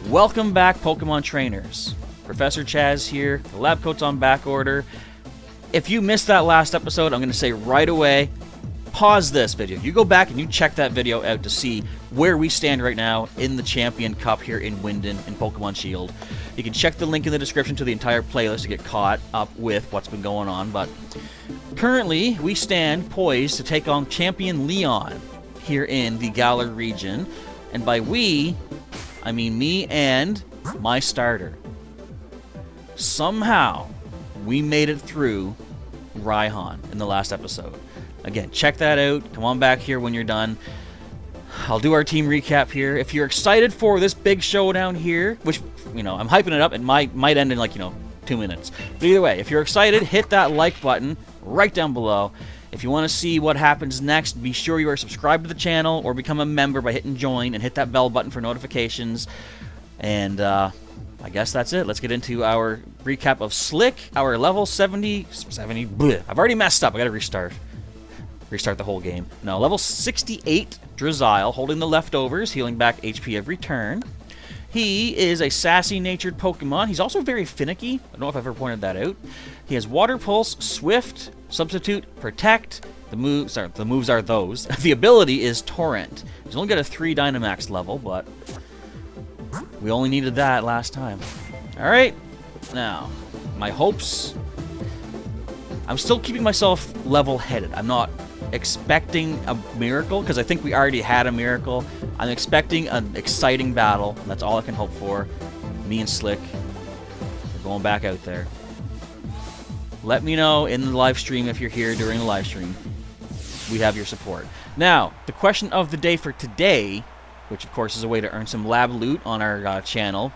Welcome back, Pokemon Trainers. Professor Chaz here, the lab coat's on back order. If you missed that last episode, I'm going to say right away, pause this video. You go back and you check that video out to see where we stand right now in the Champion Cup here in Wyndon in Pokemon Shield. You can check the link in the description to the entire playlist to get caught up with what's been going on, but currently we stand poised to take on Champion Leon here in the Galar region, and by we, I mean me and my starter. Somehow, we made it through Raihan in the last episode. Again, check that out. Come on back here when you're done. I'll do our team recap here. If you're excited for this big showdown here, which, you know, I'm hyping it up. It might end in, like, 2 minutes. But either way, if you're excited, hit that like button right down below. If you want to see what happens next, be sure you are subscribed to the channel or become a member by hitting join and hit that bell button for notifications. And I guess that's it. Let's get into our recap of Slick, our level 70, bleh. I've already messed up. I gotta restart the whole game. No, level 68 Drizzile, holding the leftovers, healing back HP every turn. He is a sassy-natured Pokemon. He's also very finicky. I don't know if I've ever pointed that out. He has Water Pulse, Swift, Substitute, Protect. The moves are those. The ability is Torrent. He's only got a 3 Dynamax level, but we only needed that last time. Alright, now, my hopes. I'm still keeping myself level-headed. I'm not expecting a miracle, because I think we already had a miracle. I'm expecting an exciting battle. That's all I can hope for. Me and Slick, we're going back out there. Let me know in the live stream if you're here during the live stream. We have your support. Now, the question of the day for today, which of course is a way to earn some lab loot on our channel.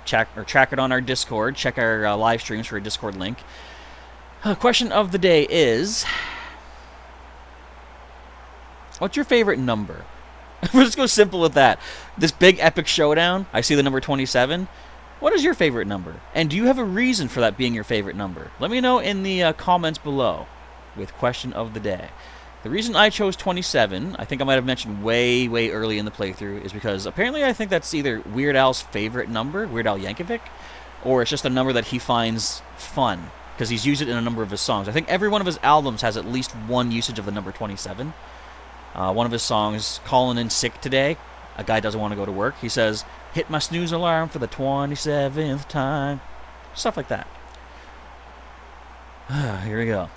Track it on our Discord. Check our live streams for a Discord link. Question of the day is, what's your favorite number? We'll just go simple with that. This big epic showdown, I see the number 27. What is your favorite number? And do you have a reason for that being your favorite number? Let me know in the comments below with question of the day. The reason I chose 27, I think I might have mentioned way early in the playthrough, is because apparently I think that's either Weird Al's favorite number, Weird Al Yankovic, or it's just a number that he finds fun, because he's used it in a number of his songs. I think every one of his albums has at least one usage of the number 27. One of his songs, Calling in Sick Today, a guy doesn't want to go to work. He says, hit my snooze alarm for the 27th time. Stuff like that. Here we go.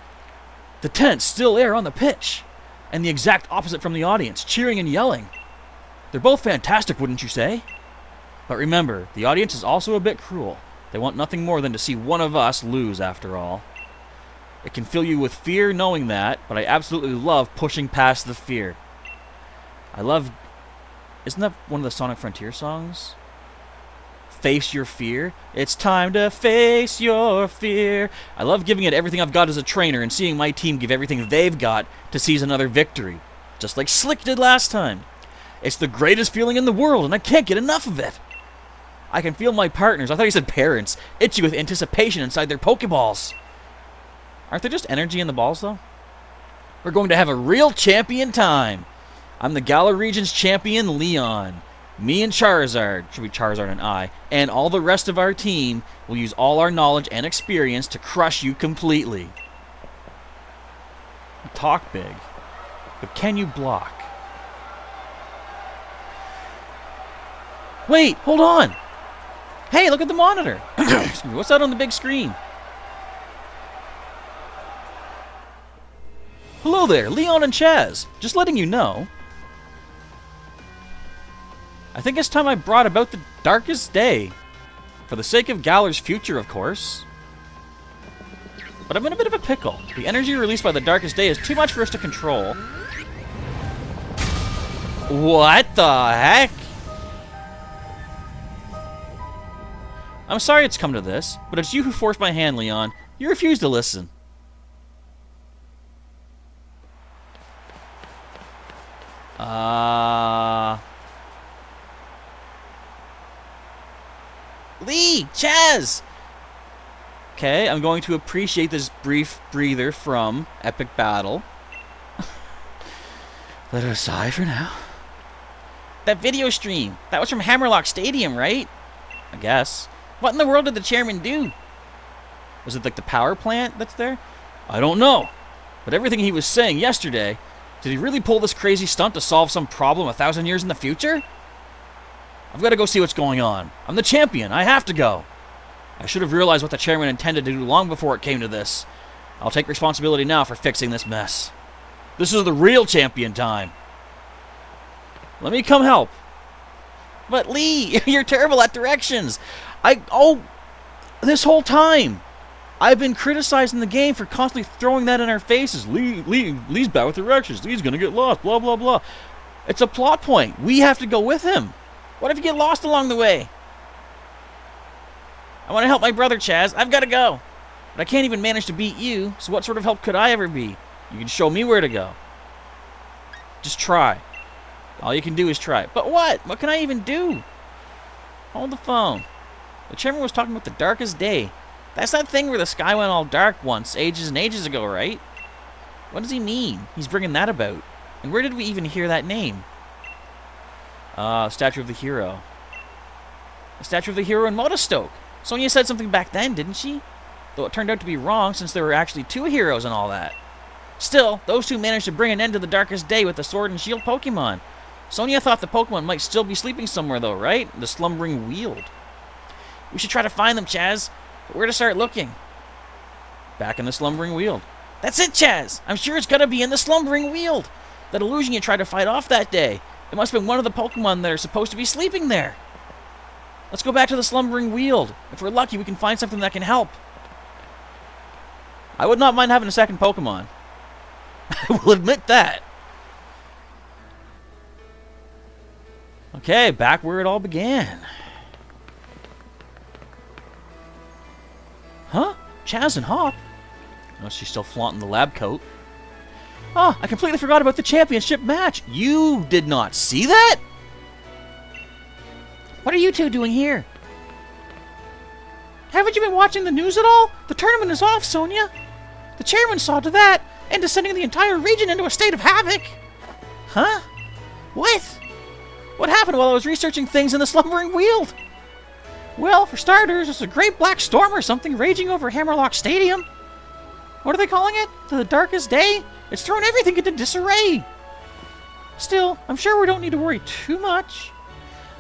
The tent's still there on the pitch, and the exact opposite from the audience, cheering and yelling. They're both fantastic, wouldn't you say? But remember, the audience is also a bit cruel. They want nothing more than to see one of us lose, after all. It can fill you with fear knowing that, but I absolutely love pushing past the fear. Isn't that one of the Sonic Frontier songs? Face your fear. It's time to face your fear. I love giving it everything I've got as a trainer and seeing my team give everything they've got to seize another victory. Just like Slick did last time. It's the greatest feeling in the world, and I can't get enough of it. I can feel my partners, I thought he said parents, itchy with anticipation inside their Pokeballs. Aren't there just energy in the balls, though? We're going to have a real champion time. I'm the Galar region's champion, Leon. Me and Charizard, should be Charizard and I, and all the rest of our team will use all our knowledge and experience to crush you completely. You talk big, but can you block? Wait, hold on. Hey, look at the monitor. Excuse me, what's that on the big screen? Hello there, Leon and Chaz. Just letting you know. I think it's time I brought about the darkest day. For the sake of Galar's future, of course. But I'm in a bit of a pickle. The energy released by the darkest day is too much for us to control. What the heck? I'm sorry it's come to this, but it's you who forced my hand, Leon. You refuse to listen. Lee! Chaz! Okay, I'm going to appreciate this brief breather from Epic Battle. Let it aside for now. That video stream, that was from Hammerlock Stadium, right? I guess. What in the world did the chairman do? Was it like the power plant that's there? I don't know. But everything he was saying yesterday, did he really pull this crazy stunt to solve some problem 1,000 years in the future? I've got to go see what's going on. I'm the champion. I have to go. I should have realized what the chairman intended to do long before it came to this. I'll take responsibility now for fixing this mess. This is the real champion time. Let me come help. But Lee, you're terrible at directions. This whole time, I've been criticizing the game for constantly throwing that in our faces. Lee's bad with directions. Lee's gonna get lost. Blah blah blah. It's a plot point. We have to go with him. What if you get lost along the way? I want to help my brother, Chaz. I've got to go. But I can't even manage to beat you, so what sort of help could I ever be? You can show me where to go. Just try. All you can do is try. But what? What can I even do? Hold the phone. The chairman was talking about the darkest day. That's that thing where the sky went all dark once, ages and ages ago, right? What does he mean? He's bringing that about. And where did we even hear that name? Statue of the Hero. The Statue of the Hero in Modestoke. Sonia said something back then, didn't she? Though it turned out to be wrong since there were actually 2 heroes and all that. Still, those 2 managed to bring an end to the darkest day with the Sword and Shield Pokemon. Sonia thought the Pokemon might still be sleeping somewhere though, right? The Slumbering Weald. We should try to find them, Chaz. But where to start looking? Back in the Slumbering Weald. That's it, Chaz! I'm sure it's gotta be in the Slumbering Weald! That illusion you tried to fight off that day. It must have been one of the Pokemon that are supposed to be sleeping there. Let's go back to the Slumbering Weald. If we're lucky, we can find something that can help. I would not mind having a second Pokemon. I will admit that. Okay, back where it all began. Huh? Chaz and Hop? Oh, she's still flaunting the lab coat. Oh, I completely forgot about the championship match. You did not see that? What are you 2 doing here? Haven't you been watching the news at all? The tournament is off, Sonia. The chairman saw to that, and to sending the entire region into a state of havoc. Huh? What? What happened while I was researching things in the Slumbering Weald? Well, for starters, there's a great black storm or something raging over Hammerlock Stadium. What are they calling it? The darkest day? It's thrown everything into disarray. Still, I'm sure we don't need to worry too much.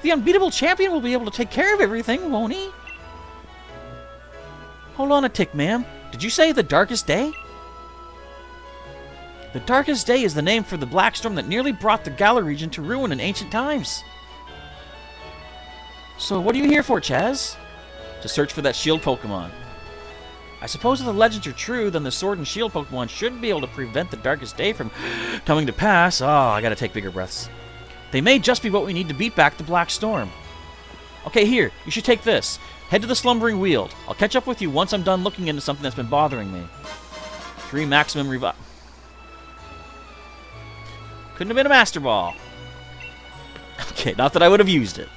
The unbeatable champion will be able to take care of everything, won't he? Hold on a tick, ma'am. Did you say the darkest day? The darkest day is the name for the black storm that nearly brought the Galar region to ruin in ancient times. So what are you here for, Chaz? To search for that shield Pokemon. I suppose if the legends are true, then the Sword and Shield Pokemon should be able to prevent the darkest day from coming to pass. Oh, I gotta take bigger breaths. They may just be what we need to beat back the Black Storm. Okay, here, you should take this. Head to the Slumbering Weald. I'll catch up with you once I'm done looking into something that's been bothering me. 3 maximum revive. Couldn't have been a Master Ball. Okay, not that I would have used it.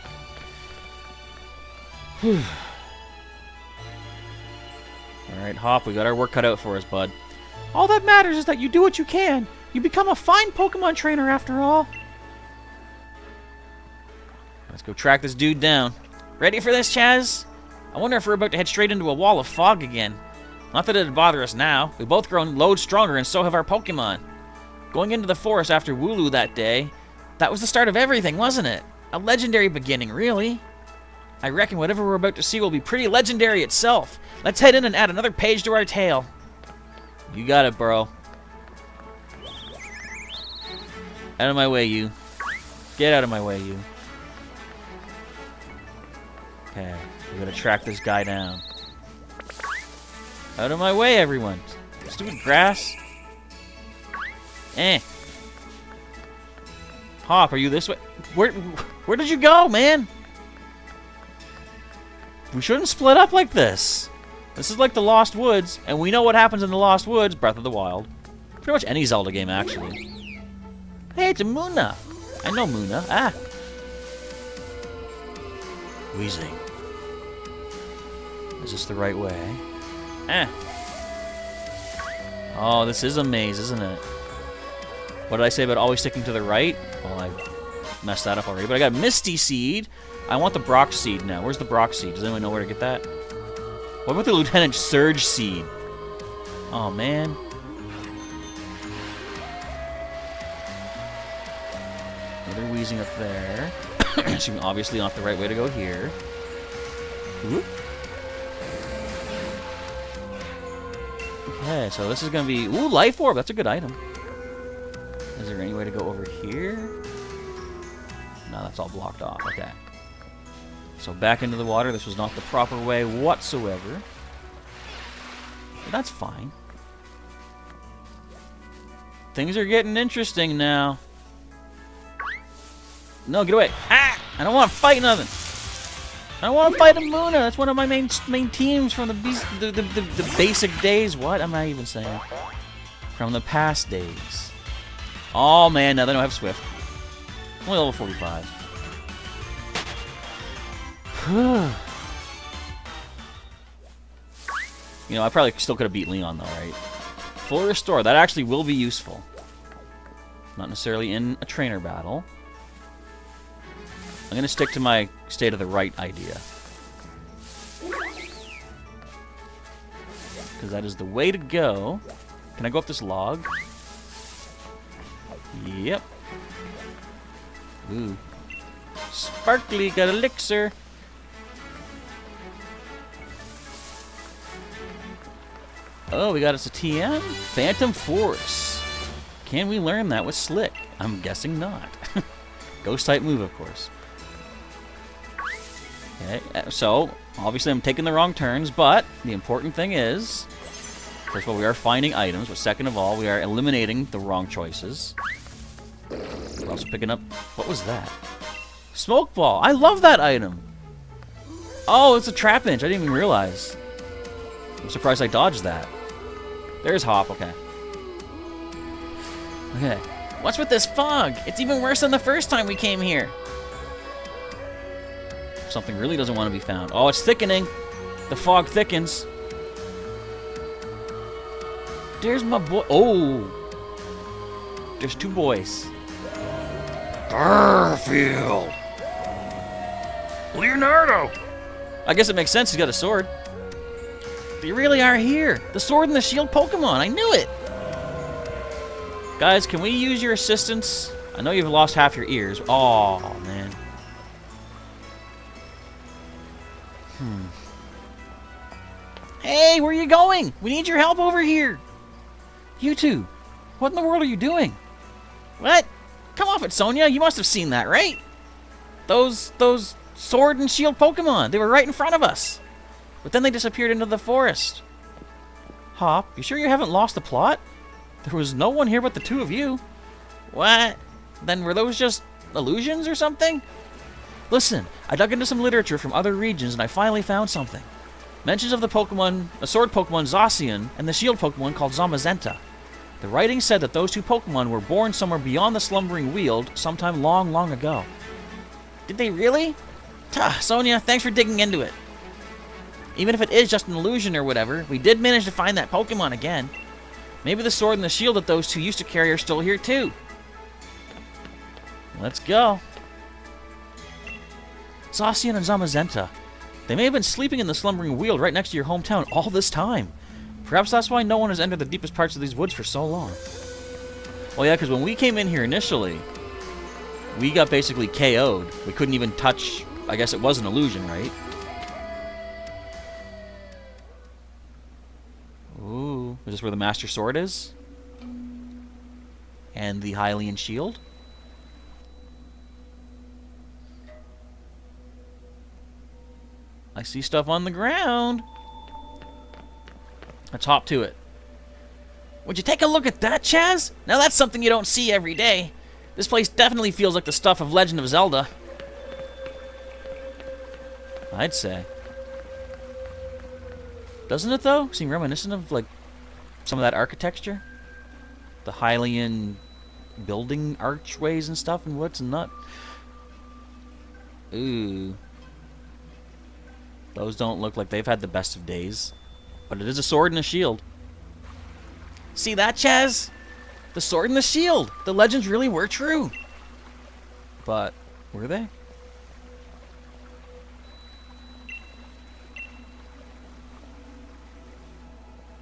Alright, Hop, we got our work cut out for us, bud. All that matters is that you do what you can. You become a fine Pokemon trainer after all. Let's go track this dude down. Ready for this, Chaz? I wonder if we're about to head straight into a wall of fog again. Not that it'd bother us now. We've both grown loads stronger, and so have our Pokemon. Going into the forest after Wooloo that day, that was the start of everything, wasn't it? A legendary beginning, really. I reckon whatever we're about to see will be pretty legendary itself. Let's head in and add another page to our tale. You got it, bro. Out of my way, you. Get out of my way, you. Okay, we're gonna track this guy down. Out of my way, everyone. Stupid grass. Eh. Hop, are you this way? Where did you go, man? We shouldn't split up like this. This is like the Lost Woods, and we know what happens in the Lost Woods, Breath of the Wild. Pretty much any Zelda game, actually. Hey, it's a Munna. I know Munna. Ah. Wheezing. Is this the right way? Eh. Oh, this is a maze, isn't it? What did I say about always sticking to the right? Well, I messed that up already. But I got Misty Seed. I want the Brock Seed now. Where's the Brock Seed? Does anyone know where to get that? What about the Lieutenant Surge Seed? Oh, man. Another Wheezing up there. So obviously not the right way to go here. Ooh. Okay, so this is going to be... Ooh, Life Orb. That's a good item. Is there any way to go over here? No, that's all blocked off. Okay. So back into the water. This was not the proper way whatsoever. But that's fine. Things are getting interesting now. No, get away. Ah! I don't want to fight nothing. I don't want to fight a Muna. That's one of my main teams from the basic days. What am I even saying? From the past days. Oh, man. Now they don't have Swift. Only level 45. You know, I probably still could have beat Leon, though, right? Full Restore. That actually will be useful. Not necessarily in a trainer battle. I'm going to stick to my state of the right idea. Because that is the way to go. Can I go up this log? Yep. Ooh. Sparkly got elixir. Oh, we got us a TM? Phantom Force. Can we learn that with Slick? I'm guessing not. Ghost type move, of course. Okay, so obviously I'm taking the wrong turns, but the important thing is, first of all, we are finding items, but second of all, we are eliminating the wrong choices. We're also picking up, what was that? Smoke Ball. I love that item. Oh, it's a Trap Inch. I didn't even realize. I'm surprised I dodged that. There's Hop. Okay. Okay. What's with this fog? It's even worse than the first time we came here. Something really doesn't want to be found. Oh, it's thickening. The fog thickens. There's my boy. Oh. There's two boys. Garfield. Leonardo. I guess it makes sense. He's got a sword. They really are here. The sword and the shield Pokemon. I knew it. Guys, can we use your assistance? I know you've lost half your ears. Oh, man. Hey, where are you going? We need your help over here. You two. What in the world are you doing? What? Come off it, Sonia. You must have seen that, right? Those sword and shield Pokemon. They were right in front of us. But then they disappeared into the forest. Hop, you sure you haven't lost the plot? There was no one here but the two of you. What? Then were those just illusions or something? Listen, I dug into some literature from other regions and I finally found something. Mentions of the Pokemon, a sword Pokemon Zacian and the shield Pokemon called Zamazenta. The writing said that those two Pokemon were born somewhere beyond the Slumbering Weald sometime long, long ago. Did they really? Sonia, thanks for digging into it. Even if it is just an illusion or whatever, we did manage to find that Pokemon again. Maybe the sword and the shield that those two used to carry are still here too. Let's go. Zacian and Zamazenta. They may have been sleeping in the Slumbering Weald right next to your hometown all this time. Perhaps that's why no one has entered the deepest parts of these woods for so long. Well, yeah, because when we came in here initially, we got basically KO'd. We couldn't even touch... I guess it was an illusion, right? Ooh. Is this where the Master Sword is? And the Hylian Shield? I see stuff on the ground. Let's hop to it. Would you take a look at that, Chaz? Now that's something you don't see every day. This place definitely feels like the stuff of Legend of Zelda. I'd say. Doesn't it, though? Seem reminiscent of, like, some of that architecture? The Hylian building archways and stuff and what's not. Ooh. Those don't look like they've had the best of days. But it is a sword and a shield. See that, Chaz? The sword and the shield! The legends really were true. But were they?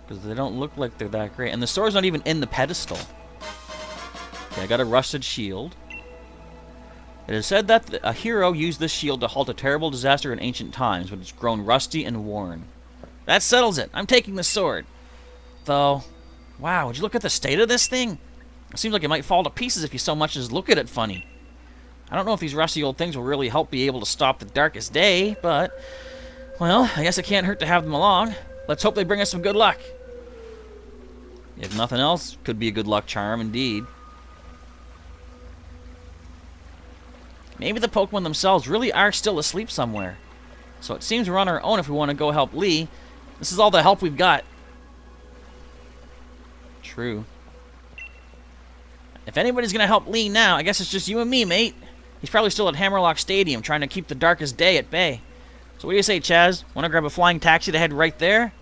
Because they don't look like they're that great. And the sword's not even in the pedestal. Okay, I got a rusted shield. It is said that a hero used this shield to halt a terrible disaster in ancient times, but it's grown rusty and worn. That settles it. I'm taking the sword. Though, wow, would you look at the state of this thing? It seems like it might fall to pieces if you so much as look at it funny. I don't know if these rusty old things will really help be able to stop the darkest day, but, well, I guess it can't hurt to have them along. Let's hope they bring us some good luck. If nothing else, could be a good luck charm indeed. Maybe the Pokemon themselves really are still asleep somewhere. So it seems we're on our own if we want to go help Lee. This is all the help we've got. True. If anybody's going to help Lee now, I guess it's just you and me, mate. He's probably still at Hammerlock Stadium trying to keep the darkest day at bay. So what do you say, Chaz? Want to grab a flying taxi to head right there?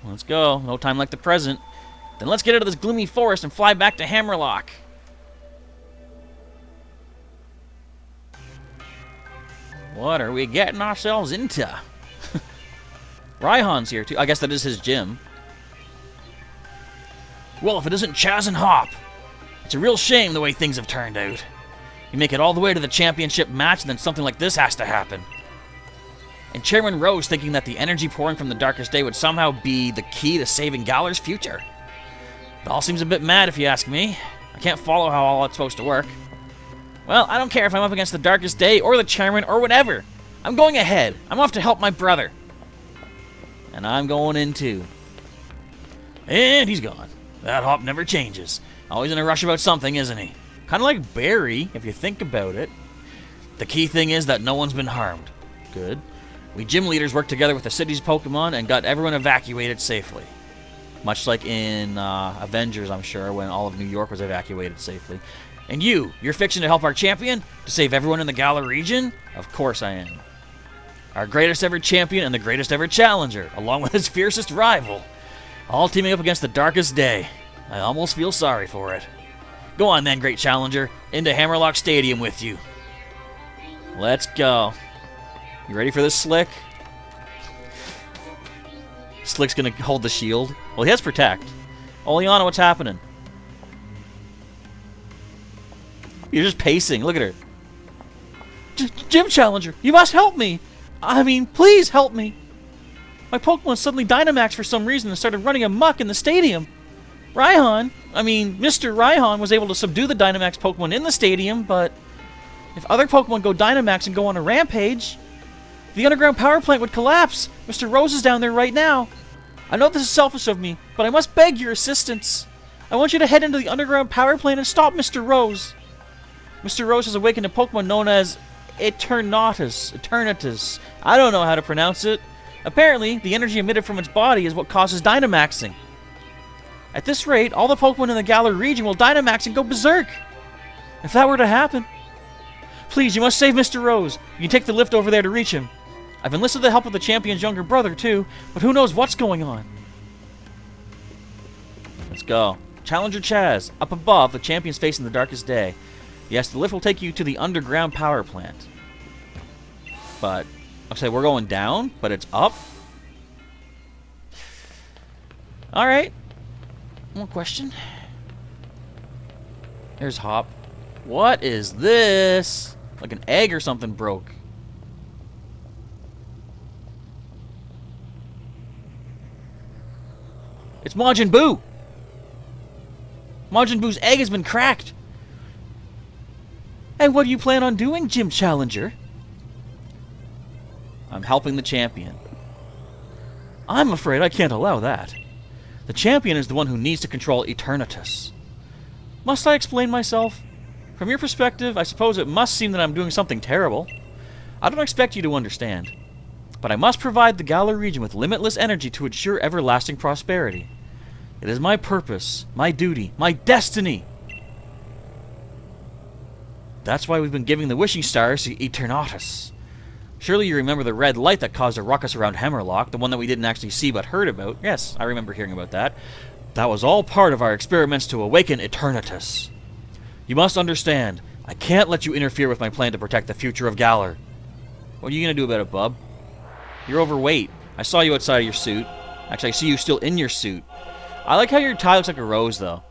Let's go. No time like the present. Then let's get out of this gloomy forest and fly back to Hammerlock. What are we getting ourselves into? Raihan's here, too. I guess that is his gym. Well, if it isn't Chaz and Hop. It's a real shame the way things have turned out. You make it all the way to the championship match, and then something like this has to happen. And Chairman Rose thinking that the energy pouring from the darkest day would somehow be the key to saving Galar's future. It all seems a bit mad, if you ask me. I can't follow how all it's supposed to work. Well, I don't care if I'm up against the darkest day or the chairman or whatever. I'm going ahead. I'm off to help my brother. And I'm going in too. And he's gone. That Hop never changes. Always in a rush about something, isn't he? Kind of like Barry, if you think about it. The key thing is that no one's been harmed. Good. We gym leaders worked together with the city's Pokemon and got everyone evacuated safely. Much like in Avengers, I'm sure, when all of New York was evacuated safely. And you're fixing to help our champion? To save everyone in the Galar region? Of course I am. Our greatest ever champion and the greatest ever challenger, along with his fiercest rival. All teaming up against the darkest day. I almost feel sorry for it. Go on then, great challenger. Into Hammerlock Stadium with you. Let's go. You ready for this, Slick? Slick's gonna hold the shield. Well, he has Protect. Oh, Liana, what's happening? You're just pacing. Look at her. Gym Challenger, you must help me. I mean, please help me. My Pokemon suddenly Dynamaxed for some reason and started running amok in the stadium. Mr. Raihan was able to subdue the Dynamax Pokemon in the stadium, but if other Pokemon go Dynamax and go on a rampage, the underground power plant would collapse. Mr. Rose is down there right now. I know this is selfish of me, but I must beg your assistance. I want you to head into the underground power plant and stop Mr. Rose. Mr. Rose has awakened a Pokemon known as Eternatus. I don't know how to pronounce it. Apparently, the energy emitted from its body is what causes Dynamaxing. At this rate, all the Pokemon in the Galar region will Dynamax and go berserk. If that were to happen, please, you must save Mr. Rose. You can take the lift over there to reach him. I've enlisted the help of the champion's younger brother, too, but who knows what's going on. Let's go. Challenger Chaz, up above, the champion's facing the darkest day. Yes, the lift will take you to the underground power plant. But, okay, we're going down, but it's up? Alright. One question. There's Hop. What is this? Like an egg or something broke. It's Majin Buu! Majin Buu's egg has been cracked! And what do you plan on doing, Gym Challenger? I'm helping the champion. I'm afraid I can't allow that. The champion is the one who needs to control Eternatus. Must I explain myself? From your perspective, I suppose it must seem that I'm doing something terrible. I don't expect you to understand. But I must provide the Galar region with limitless energy to ensure everlasting prosperity. It is my purpose, my duty, my destiny. That's why we've been giving the wishing stars to Eternatus. Surely you remember the red light that caused a ruckus around Hammerlock, the one that we didn't actually see but heard about. Yes, I remember hearing about that. That was all part of our experiments to awaken Eternatus. You must understand. I can't let you interfere with my plan to protect the future of Galar. What are you going to do about it, bub? You're overweight. I saw you outside of your suit. Actually, I see you still in your suit. I like how your tie looks like a rose, though.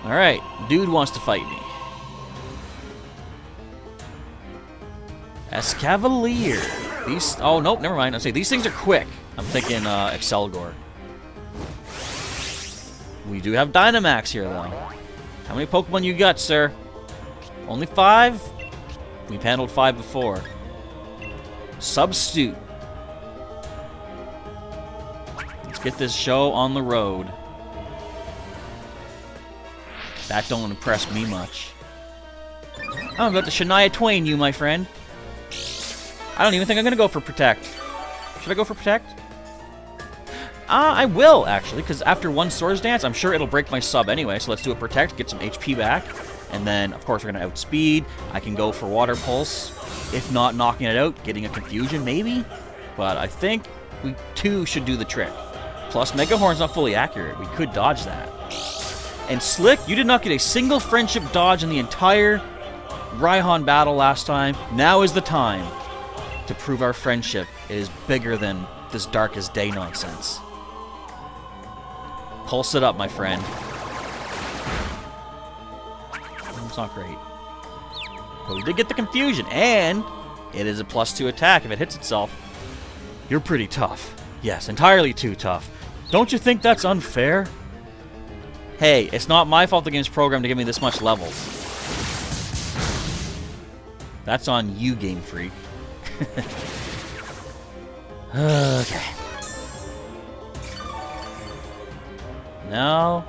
Alright, dude wants to fight me. Escavalier. These... Oh, nope, never mind. I say these things are quick. I'm thinking Excelgor. We do have Dynamax here, though. How many Pokemon you got, sir? Only 5? We've handled 5 before. Substitute. Let's get this show on the road. That don't impress me much. I'm about to Shania Twain you, my friend. I don't even think I'm going to go for Protect. Should I go for Protect? I will, actually, because after one Swords Dance, I'm sure it'll break my sub anyway, so let's do a Protect, get some HP back, and then, of course, we're going to outspeed. I can go for Water Pulse. If not knocking it out, getting a Confusion, maybe? But I think we, too, should do the trick. Plus, Mega Horn's not fully accurate. We could dodge that. And Slick, you did not get a single friendship dodge in the entire Raihan battle last time. Now is the time to prove our friendship is bigger than this Darkest Day nonsense. Pulse it up, my friend. It's not great. But we did get the Confusion, and it is a +2 attack if it hits itself. You're pretty tough. Yes, entirely too tough. Don't you think that's unfair? Hey, it's not my fault the game's programmed to give me this much levels. That's on you, Game Freak. Okay. Now,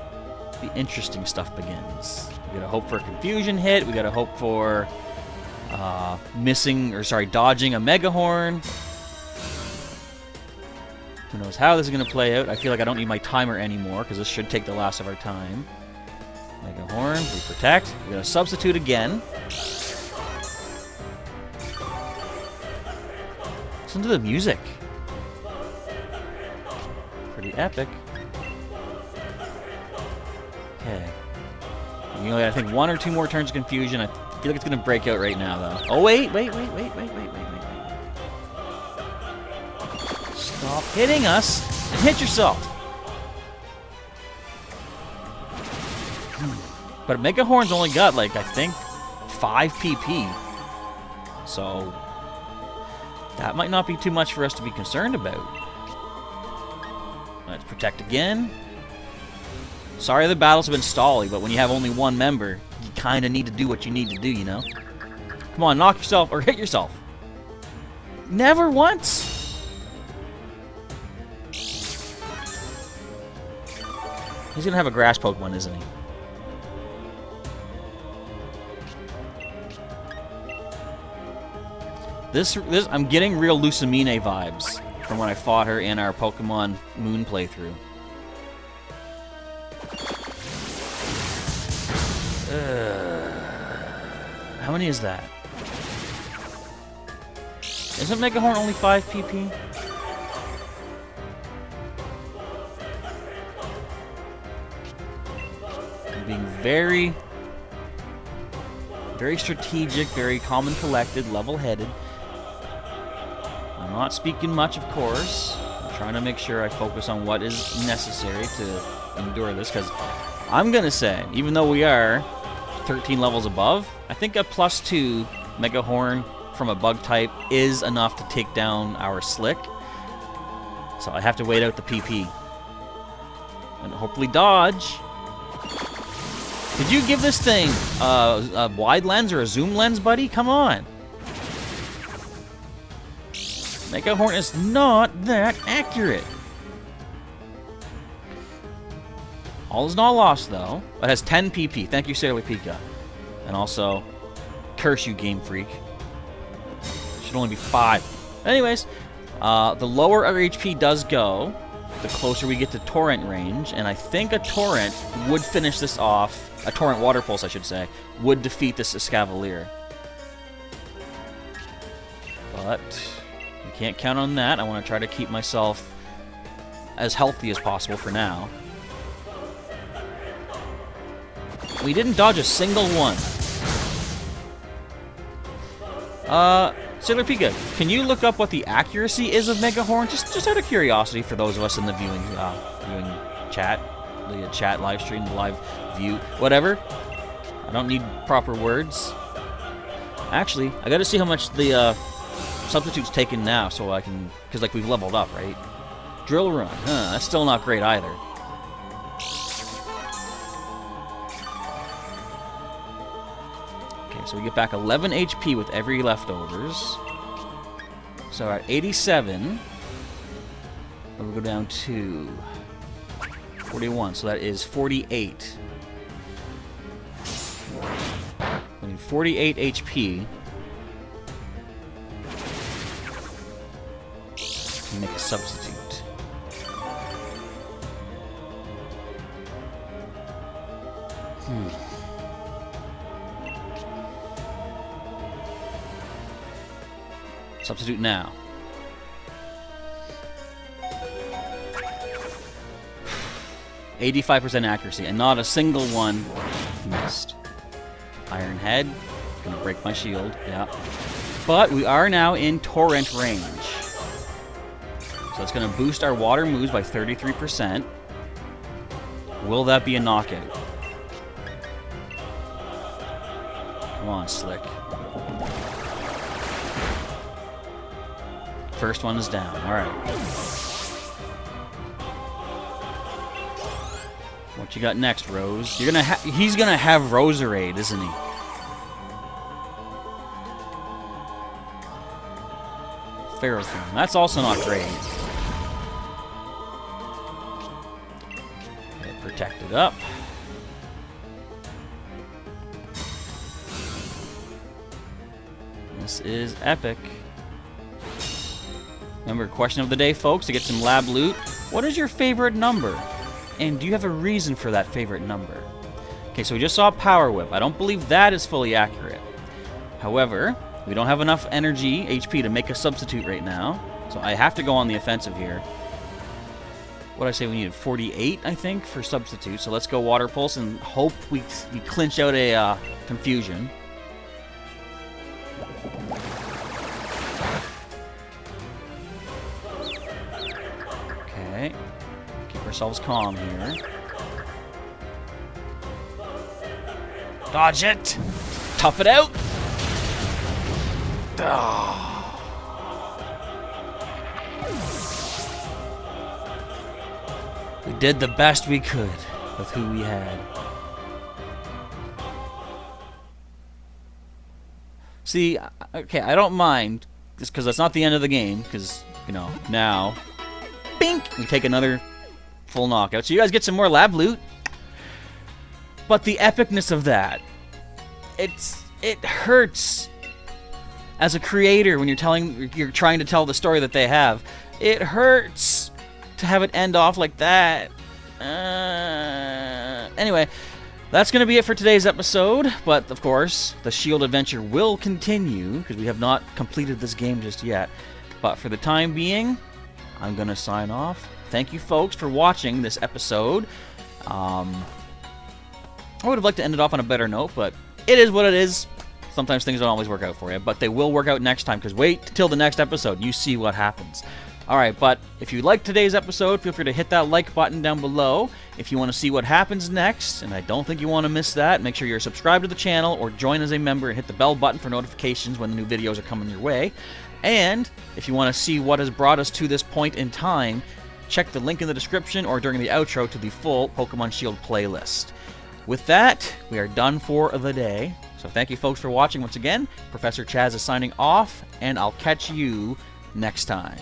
the interesting stuff begins. We gotta hope for a Confusion hit. We gotta hope for dodging a Mega Horn. Who knows how this is gonna play out? I feel like I don't need my timer anymore because this should take the last of our time. Mega Horn, we Protect. We gotta substitute again. Listen to the music. Pretty epic. Okay. You know, I think 1 or 2 more turns of Confusion. I feel like it's gonna break out right now, though. Oh wait. Stop hitting us and hit yourself. But Mega Horn's only got, like, I think 5 PP. So that might not be too much for us to be concerned about. Let's Protect again. Sorry the battles have been stally, but when you have only one member, you kind of need to do what you need to do, you know? Come on, knock yourself or hit yourself. Never once. He's gonna have a grass Pokemon, isn't he? This I'm getting real Lucamine vibes from when I fought her in our Pokemon Moon playthrough. How many is that? Isn't Mega Horn only 5 PP? I'm being very strategic, very calm and collected, level-headed. I'm not speaking much, of course. I'm trying to make sure I focus on what is necessary to endure this, because I'm going to say, even though we are 13 levels above, I think a +2 Mega Horn from a bug type is enough to take down our Slick. So I have to wait out the PP. And hopefully dodge. Did you give this thing a wide lens or a zoom lens, buddy? Come on. Mega Horn is not that accurate. All is not lost, though. It has 10 PP. Thank you, Sailor Pika. And also, curse you, Game Freak. Should only be 5. Anyways, the lower our HP does go, the closer we get to Torrent range, and I think a Torrent would finish this off. A Torrent Water Pulse, I should say, would defeat this Escavalier. But we can't count on that. I want to try to keep myself as healthy as possible for now. We didn't dodge a single one. Sailor Pika, can you look up what the accuracy is of Mega Horn? Just out of curiosity for those of us in the viewing chat, the chat live stream, the live view, whatever. I don't need proper words. Actually, I got to see how much the substitute's taken now, so I can, because like we've leveled up, right? Drill Run, that's still not great either. So we get back 11 HP with every leftovers. So at 87, we'll go down to 41. So that is 48. We need 48 HP to make a substitute. Substitute now. %85 accuracy, and not a single one missed. Iron Head, gonna break my shield, yeah. But we are now in Torrent range. So it's gonna boost our water moves by 33%. Will that be a knockout? Come on, Slick. First one is down. All right. What you got next, Rose? You're gonna he's gonna have Roserade, isn't he? Ferrothorn. That's also not great. Get protected up. This is epic. Remember, question of the day, folks, to get some lab loot. What is your favorite number? And do you have a reason for that favorite number? Okay, so we just saw Power Whip. I don't believe that is fully accurate. However, we don't have enough energy, HP, to make a substitute right now. So I have to go on the offensive here. What did I say? We needed 48, I think, for substitute. So let's go Water Pulse and hope we clinch out a confusion. Okay. Keep ourselves calm here. Dodge it! Tough it out! We did the best we could with who we had. See, okay, I don't mind, just because that's not the end of the game, because, you know, now, bink, we take another full knockout. So you guys get some more lab loot. But the epicness of that, it hurts as a creator when you're trying to tell the story that they have. It hurts to have it end off like that. Anyway, that's going to be it for today's episode. But, of course, the Shield adventure will continue because we have not completed this game just yet. But for the time being, I'm going to sign off. Thank you, folks, for watching this episode. I would have liked to end it off on a better note, but it is what it is. Sometimes things don't always work out for you, but they will work out next time, because wait till the next episode. You see what happens. Alright, but if you liked today's episode, feel free to hit that like button down below. If you want to see what happens next, and I don't think you want to miss that, make sure you're subscribed to the channel or join as a member and hit the bell button for notifications when the new videos are coming your way. And if you want to see what has brought us to this point in time, check the link in the description or during the outro to the full Pokemon Shield playlist. With that, we are done for the day. So thank you, folks, for watching once again. Professor Chaz is signing off, and I'll catch you next time.